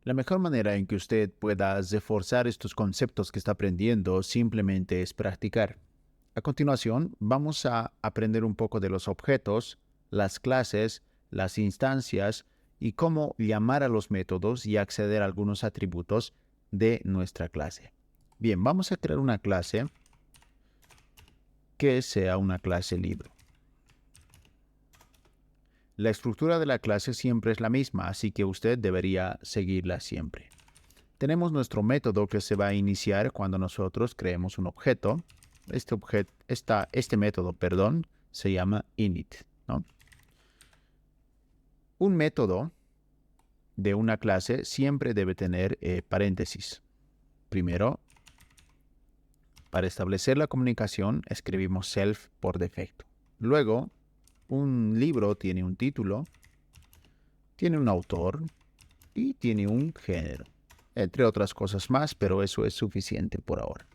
La mejor manera en que usted pueda reforzar estos conceptos que está aprendiendo simplemente es practicar. A continuación, vamos a aprender un poco de los objetos, las clases, las instancias y cómo llamar a los métodos y acceder a algunos atributos de nuestra clase. Bien, vamos a crear una clase que sea una clase libro. La estructura de la clase siempre es la misma, así que usted debería seguirla siempre. Tenemos nuestro método que se va a iniciar cuando nosotros creemos un objeto. Este método, se llama init, ¿no? Un método de una clase siempre debe tener paréntesis. Primero, para establecer la comunicación, escribimos self por defecto. Luego, un libro tiene un título, tiene un autor y tiene un género, entre otras cosas más, pero eso es suficiente por ahora.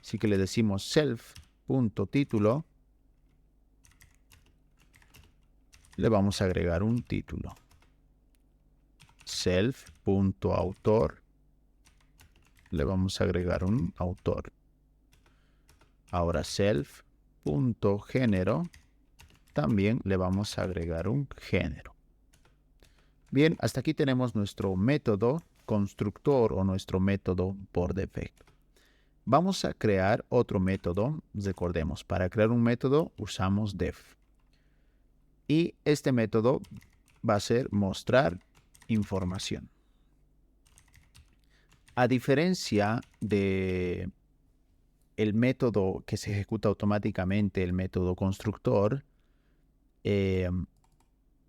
Así que le decimos self.título, le vamos a agregar un título. Self.autor, le vamos a agregar un autor. Ahora self.género, también le vamos a agregar un género. Bien, hasta aquí tenemos nuestro método constructor o nuestro método por defecto. Vamos a crear otro método. Recordemos, para crear un método usamos def. Y este método va a ser mostrar información. A diferencia de el método que se ejecuta automáticamente, el método constructor,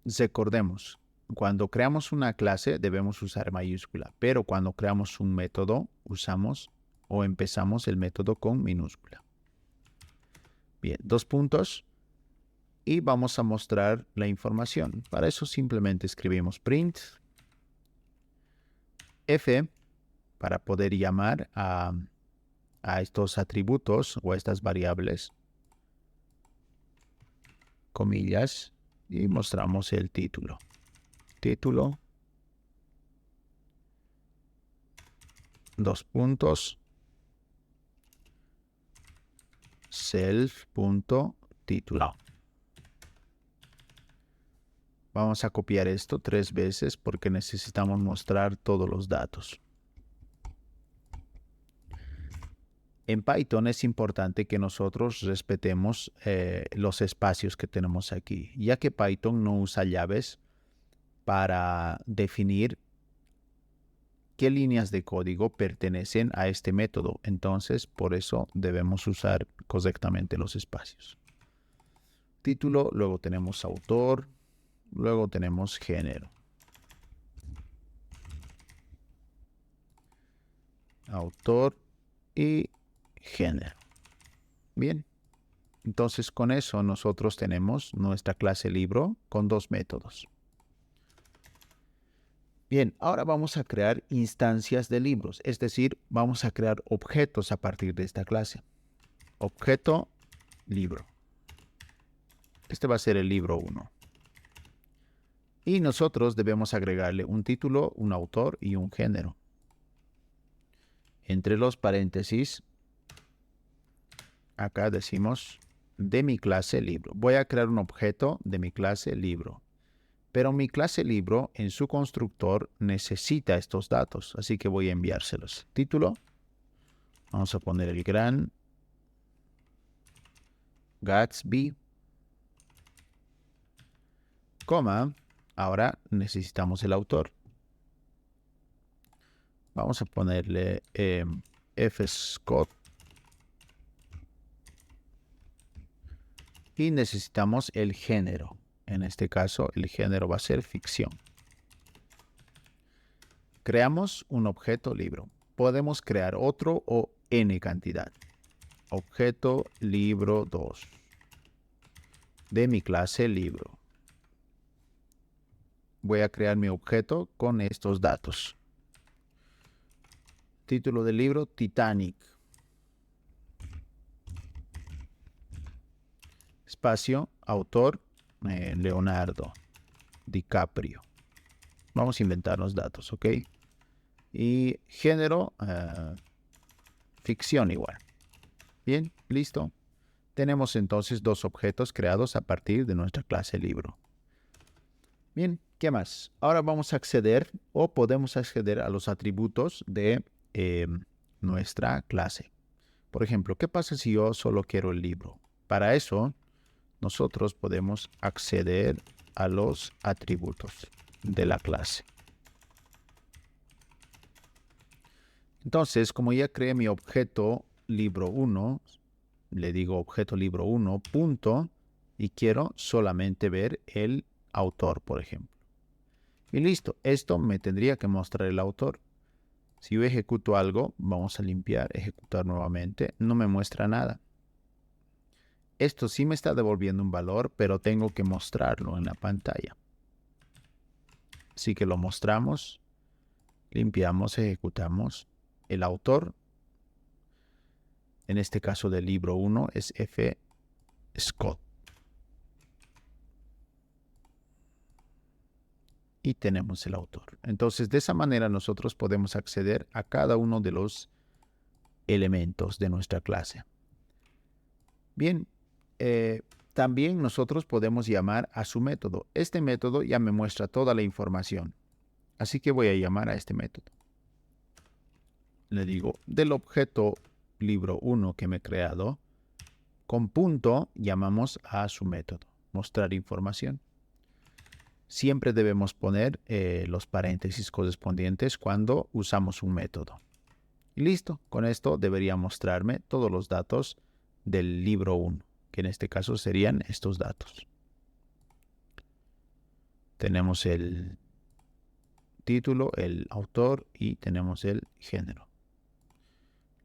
recordemos, cuando creamos una clase debemos usar mayúscula, pero cuando creamos un método usamos o empezamos el método con minúscula. Bien, dos puntos y vamos a mostrar la información. Para eso simplemente escribimos print f para poder llamar a estos atributos o a estas variables, comillas, y mostramos el título. Título, dos puntos, self.título. Vamos a copiar esto 3 veces porque necesitamos mostrar todos los datos. En Python es importante que nosotros respetemos los espacios que tenemos aquí, ya que Python no usa llaves para definir qué líneas de código pertenecen a este método. Entonces, por eso debemos usar correctamente los espacios. Título, luego tenemos autor, luego tenemos género. Autor y género. Bien, entonces con eso nosotros tenemos nuestra clase libro con dos métodos. Bien, ahora vamos a crear instancias de libros, es decir, vamos a crear objetos a partir de esta clase. Objeto libro. Este va a ser el libro 1. Y nosotros debemos agregarle un título, un autor y un género. Entre los paréntesis, acá decimos de mi clase libro. Voy a crear un objeto de mi clase libro. Pero mi clase libro en su constructor necesita estos datos, así que voy a enviárselos. Título, vamos a poner el gran Gatsby, coma, ahora necesitamos el autor. Vamos a ponerle F. Scott y necesitamos el género. En este caso, el género va a ser ficción. Creamos un objeto libro. Podemos crear otro o n cantidad. Objeto libro 2 de mi clase libro. Voy a crear mi objeto con estos datos. Título del libro, Titanic. Espacio, autor, Leonardo DiCaprio. Vamos a inventar los datos, ¿ok? Y género, ficción igual. Bien, listo. Tenemos entonces dos objetos creados a partir de nuestra clase libro. Bien, ¿qué más? Ahora vamos a acceder o podemos acceder a los atributos de nuestra clase. Por ejemplo, ¿qué pasa si yo solo quiero el libro? Para eso, nosotros podemos acceder a los atributos de la clase. Entonces, como ya creé mi objeto libro 1, le digo objeto libro 1, punto, y quiero solamente ver el autor, por ejemplo. Y listo, esto me tendría que mostrar el autor. Si yo ejecuto algo, vamos a limpiar, ejecutar nuevamente, no me muestra nada. Esto sí me está devolviendo un valor, pero tengo que mostrarlo en la pantalla. Así que lo mostramos, limpiamos, ejecutamos. El autor, en este caso del libro 1, es F. Scott. Y tenemos el autor. Entonces, de esa manera nosotros podemos acceder a cada uno de los elementos de nuestra clase. Bien, también nosotros podemos llamar a su método. Este método ya me muestra toda la información. Así que voy a llamar a este método. Le digo, del objeto libro 1 que me he creado, con punto llamamos a su método, mostrar información. Siempre debemos poner los paréntesis correspondientes cuando usamos un método. Y listo, con esto debería mostrarme todos los datos del libro 1, que en este caso serían estos datos. Tenemos el título, el autor y tenemos el género.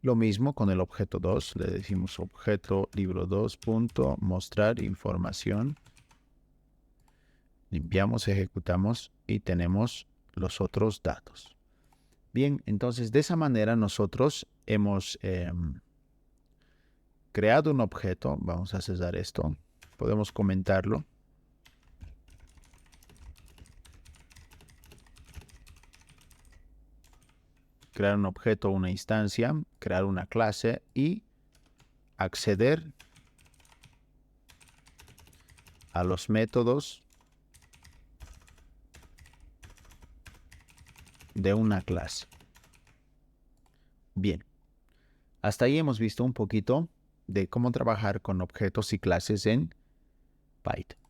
Lo mismo con el objeto 2, le decimos objeto libro 2 punto mostrar información. Limpiamos, ejecutamos y tenemos los otros datos. Bien, entonces de esa manera nosotros hemos creado un objeto. Vamos a cesar esto. Podemos comentarlo. Crear un objeto, una instancia, crear una clase y acceder a los métodos de una clase. Bien, hasta ahí hemos visto un poquito de cómo trabajar con objetos y clases en Python.